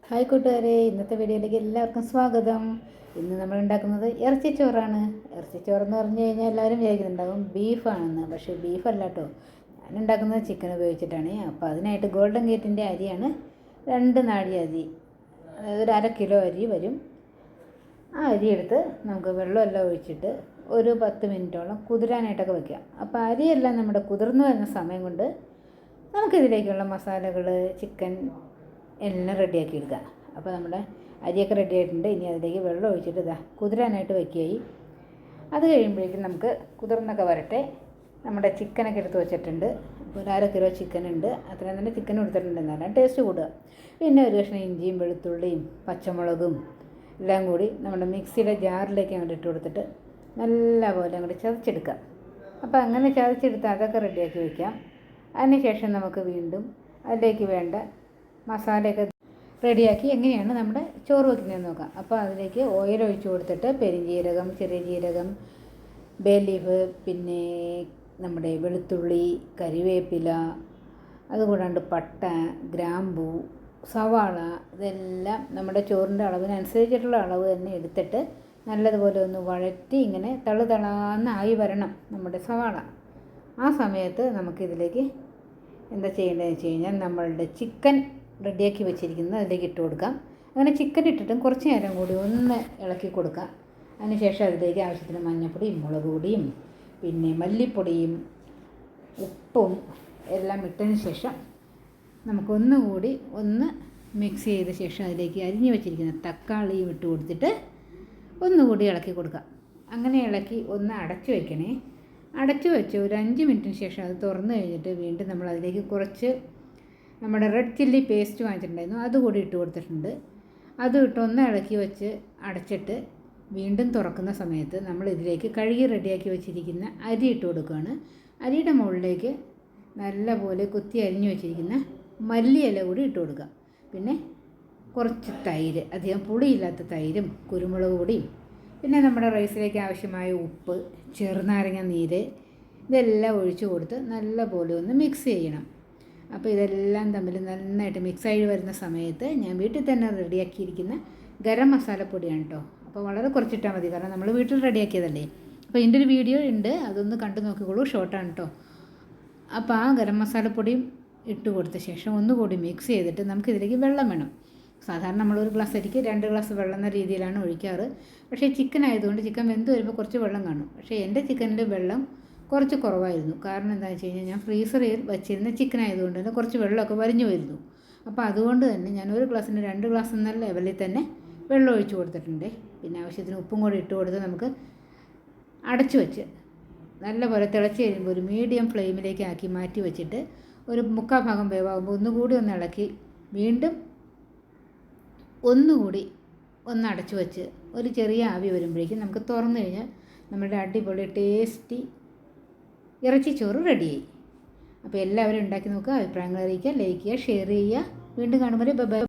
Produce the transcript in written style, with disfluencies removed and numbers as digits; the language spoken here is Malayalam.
ഹായ് കൂട്ടുകാരെ, ഇന്നത്തെ വീഡിയോയിലേക്ക് എല്ലാവർക്കും സ്വാഗതം. ഇന്ന് നമ്മൾ ഉണ്ടാക്കുന്നത് ഇറച്ചിച്ചോറാണ്. ഇറച്ചിച്ചോറെന്ന് പറഞ്ഞു കഴിഞ്ഞാൽ എല്ലാവരും വിചാരിക്കുന്നുണ്ടാകും ബീഫാണെന്ന്. പക്ഷേ ബീഫല്ല കേട്ടോ. ഞാൻ ഉണ്ടാക്കുന്നത് ചിക്കൻ ഉപയോഗിച്ചിട്ടാണ്. അപ്പോൾ അതിനായിട്ട് ഗോൾഡൻ ഗേറ്റിൻ്റെ അരിയാണ് 2 നാഴി അരി, അതായത് ഒരു 1/2 കിലോ അരി വരും. ആ അരി എടുത്ത് നമുക്ക് വെള്ളമെല്ലാം ഒഴിച്ചിട്ട് ഒരു 10 മിനിറ്റോളം കുതിരാനായിട്ടൊക്കെ വയ്ക്കാം. അപ്പോൾ അരിയെല്ലാം നമ്മുടെ കുതിർന്നു വരുന്ന സമയം കൊണ്ട് നമുക്കിതിലേക്കുള്ള മസാലകൾ, ചിക്കൻ എല്ലാം റെഡിയാക്കി എടുക്കുക. അപ്പോൾ നമ്മുടെ അരിയൊക്കെ റെഡി ആയിട്ടുണ്ട്. ഇനി അതിലേക്ക് വെള്ളം ഒഴിച്ചിട്ട് കുതിരാനായിട്ട് വയ്ക്കുകയായി. അത് കഴിയുമ്പോഴേക്കും നമുക്ക് കുതിർന്നൊക്കെ വരട്ടെ. നമ്മുടെ ചിക്കനൊക്കെ എടുത്ത് വെച്ചിട്ടുണ്ട്. അപ്പോൾ ഒരു 1/2 കിലോ ചിക്കൻ ഉണ്ട്. അത്രയും തന്നെ ചിക്കൻ എടുത്തിട്ടുണ്ട്. എന്നാലും ടേസ്റ്റ് കൂടുക. പിന്നെ ഒരു കഷ്ണം ഇഞ്ചിയും വെളുത്തുള്ളിയും പച്ചമുളകും എല്ലാം കൂടി നമ്മുടെ മിക്സിയുടെ ജാറിലേക്ക് അങ്ങോട്ട് ഇട്ട് കൊടുത്തിട്ട് നല്ലപോലെ അങ്ങോട്ട് ചതച്ചെടുക്കാം. അപ്പോൾ അങ്ങനെ ചതച്ചെടുത്ത് അതൊക്കെ റെഡിയാക്കി വയ്ക്കാം. അതിനുശേഷം നമുക്ക് വീണ്ടും അതിലേക്ക് വേണ്ട മസാലയൊക്കെ റെഡിയാക്കി എങ്ങനെയാണ് നമ്മുടെ ചോറ് വയ്ക്കുന്നതെന്ന് നോക്കാം. അപ്പോൾ അതിലേക്ക് ഓയിൽ ഒഴിച്ച് കൊടുത്തിട്ട് പെരുംജീരകം, ചെറിയ ജീരകം, ബേ ലീഫ്, പിന്നെ നമ്മുടെ വെളുത്തുള്ളി, കരിവേപ്പില, അതുകൂടാണ്ട് പട്ട, ഗ്രാമ്പൂ, സവാള, ഇതെല്ലാം നമ്മുടെ ചോറിൻ്റെ അളവിനനുസരിച്ചിട്ടുള്ള അളവ് തന്നെ എടുത്തിട്ട് നല്ലതുപോലെ ഒന്ന് വഴറ്റി ഇങ്ങനെ തളാന്നായി വരണം നമ്മുടെ സവാള. ആ സമയത്ത് നമുക്കിതിലേക്ക് എന്താ ചെയ്യേണ്ടതെന്ന് വെച്ച് കഴിഞ്ഞാൽ നമ്മളുടെ ചിക്കൻ റെഡിയാക്കി വെച്ചിരിക്കുന്നത് അതിലേക്ക് ഇട്ട് കൊടുക്കാം. അങ്ങനെ ചിക്കൻ ഇട്ടിട്ടും കുറച്ച് നേരം കൂടി ഒന്ന് ഇളക്കി കൊടുക്കാം. അതിനുശേഷം അതിലേക്ക് ആവശ്യത്തിന് മഞ്ഞൾപ്പൊടിയും മുളക് പൊടിയും പിന്നെ മല്ലിപ്പൊടിയും ഉപ്പും എല്ലാം ഇട്ടതിന് ശേഷം നമുക്കൊന്നുകൂടി ഒന്ന് മിക്സ് ചെയ്ത ശേഷം അതിലേക്ക് അരിഞ്ഞു വെച്ചിരിക്കുന്ന തക്കാളിയും ഇട്ട് കൊടുത്തിട്ട് ഒന്നുകൂടി ഇളക്കി കൊടുക്കാം. അങ്ങനെ ഇളക്കി ഒന്ന് അടച്ചു വയ്ക്കണേ. അടച്ചു വെച്ച് ഒരു 5 മിനിറ്റിന് ശേഷം അത് തുറന്നു കഴിഞ്ഞിട്ട് വീണ്ടും നമ്മൾ അതിലേക്ക് കുറച്ച് നമ്മുടെ റെഡ് ചില്ലി പേസ്റ്റ് വാങ്ങിച്ചിട്ടുണ്ടായിരുന്നു, അതുകൂടി ഇട്ട് കൊടുത്തിട്ടുണ്ട്. അതും ഇട്ട് ഒന്ന് ഇളക്കി വെച്ച് അടച്ചിട്ട് വീണ്ടും തുറക്കുന്ന സമയത്ത് നമ്മൾ ഇതിലേക്ക് കഴുകി റെഡിയാക്കി വെച്ചിരിക്കുന്ന അരി ഇട്ട് കൊടുക്കുകയാണ്. അരിയുടെ മുകളിലേക്ക് നല്ലപോലെ കുത്തി അരിഞ്ഞു വെച്ചിരിക്കുന്ന മല്ലിയില കൂടി ഇട്ട് കൊടുക്കുക. പിന്നെ കുറച്ച് തൈര്, അധികം പുളിയില്ലാത്ത തൈരും കുരുമുളക് പൊടിയും, പിന്നെ നമ്മുടെ റൈസിലേക്ക് ആവശ്യമായ ഉപ്പ്, ചെറുനാരങ്ങ നീര്, ഇതെല്ലാം ഒഴിച്ച് കൊടുത്ത് നല്ലപോലെ ഒന്ന് മിക്സ് ചെയ്യണം. അപ്പോൾ ഇതെല്ലാം തമ്മിൽ നന്നായിട്ട് മിക്സായി വരുന്ന സമയത്ത് ഞാൻ വീട്ടിൽ തന്നെ റെഡിയാക്കിയിരിക്കുന്ന ഗരം മസാലപ്പൊടിയാണ് കേട്ടോ. അപ്പോൾ വളരെ കുറച്ചിട്ടാൽ മതി, കാരണം നമ്മൾ വീട്ടിൽ റെഡിയാക്കിയതല്ലേ. അപ്പോൾ ഇതിൻ്റെ ഒരു വീഡിയോ ഉണ്ട്, അതൊന്ന് കണ്ടു നോക്കിക്കോളൂ, ഷോർട്ടാണ് കേട്ടോ. അപ്പോൾ ആ ഗരം മസാലപ്പൊടിയും ഇട്ട് കൊടുത്ത ശേഷം ഒന്നുകൂടി മിക്സ് ചെയ്തിട്ട് നമുക്കിതിലേക്ക് വെള്ളം വേണം. സാധാരണ നമ്മളൊരു ഗ്ലാസ് അരിക്ക് 2 ഗ്ലാസ് വെള്ളം എന്ന രീതിയിലാണ് ഒഴിക്കാറ്. പക്ഷേ ചിക്കൻ ആയതുകൊണ്ട് ചിക്കൻ വെന്ത് വരുമ്പോൾ കുറച്ച് വെള്ളം കാണും. പക്ഷേ എൻ്റെ ചിക്കനിൽ വെള്ളം കുറച്ച് കുറവായിരുന്നു. കാരണം എന്താണെന്ന് വെച്ച് കഴിഞ്ഞാൽ ഞാൻ ഫ്രീസറിൽ വച്ചിരുന്ന ചിക്കൻ ആയതുകൊണ്ട് തന്നെ കുറച്ച് വെള്ളമൊക്കെ വലിഞ്ഞു വരുന്നു. അപ്പോൾ അതുകൊണ്ട് തന്നെ ഞാൻ ഒരു ഗ്ലാസ്സിന് 2 ഗ്ലാസ് എന്ന ലെവലിൽ തന്നെ വെള്ളം ഒഴിച്ച് കൊടുത്തിട്ടുണ്ട്. പിന്നെ ആവശ്യത്തിന് ഉപ്പും കൂടി ഇട്ട് കൊടുത്ത് നമുക്ക് അടച്ചു വെച്ച് നല്ലപോലെ തിളച്ച് കഴിയുമ്പോൾ ഒരു മീഡിയം ഫ്ലെയിമിലേക്ക് ആക്കി മാറ്റി വെച്ചിട്ട് ഒരു 3/4 ഭാഗം വേവാകുമ്പോൾ ഒന്നുകൂടി ഒന്ന് ഇളക്കി വീണ്ടും ഒന്നുകൂടി ഒന്ന് അടച്ചു വെച്ച് ഒരു ചെറിയ ആവി വരുമ്പോഴേക്കും നമുക്ക് തുറന്നു കഴിഞ്ഞാൽ നമ്മുടെ അടിപൊളി ടേസ്റ്റി ഇറച്ചിച്ചോറ് റെഡിയായി. അപ്പോൾ എല്ലാവരും ഉണ്ടാക്കി നോക്കുക, അഭിപ്രായങ്ങൾ അറിയിക്കുക, ലൈക്ക് ചെയ്യുക, ഷെയർ ചെയ്യുക. വീണ്ടും കാണുമ്പോൾ ബൈ.